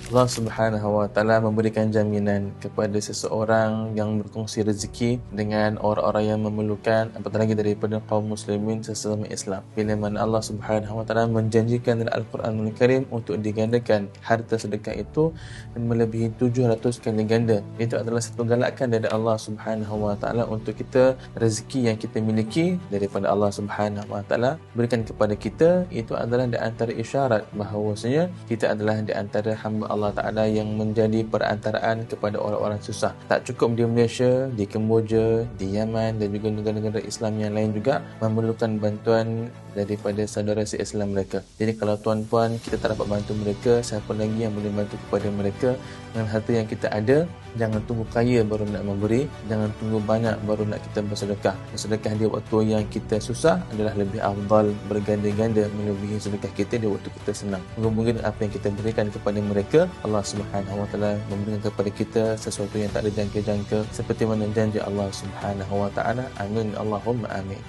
Allah Subhanahu Wa Taala memberikan jaminan kepada seseorang yang berkongsi rezeki dengan orang-orang yang memerlukan, apatah lagi daripada kaum muslimin sesama Islam. Bila mana Allah Subhanahu Wa Taala menjanjikan dalam Al-Quranul Karim untuk digandakan harta sedekah itu melebihi 700 kali ganda. Itu adalah satu galakan dari Allah Subhanahu Wa Taala untuk kita, rezeki yang kita miliki daripada Allah Subhanahu Wa Taala berikan kepada kita, itu adalah di antara isyarat bahawasanya kita adalah di antara hamba Allah Ta'ala yang menjadi perantaraan kepada orang-orang susah. Tak cukup di Malaysia, di Kemboja, di Yaman dan juga negara-negara Islam yang lain juga memerlukan bantuan daripada saudara se-Islam mereka. Jadi kalau tuan-puan kita tak dapat bantu mereka, siapa lagi yang boleh bantu kepada mereka dengan harta yang kita ada? Jangan tunggu kaya baru nak memberi, jangan tunggu banyak baru nak kita bersedekah. Bersedekah di waktu yang kita susah adalah lebih afdal berganda-ganda melebihi sedekah kita di waktu kita senang. Moga-moga apa yang kita berikan kepada mereka, Allah Subhanahu Wa Taala memberikan kepada kita sesuatu yang tak ada jangka-jangka seperti mana janji Allah Subhanahu Wa Taala. Amin Allahumma amin.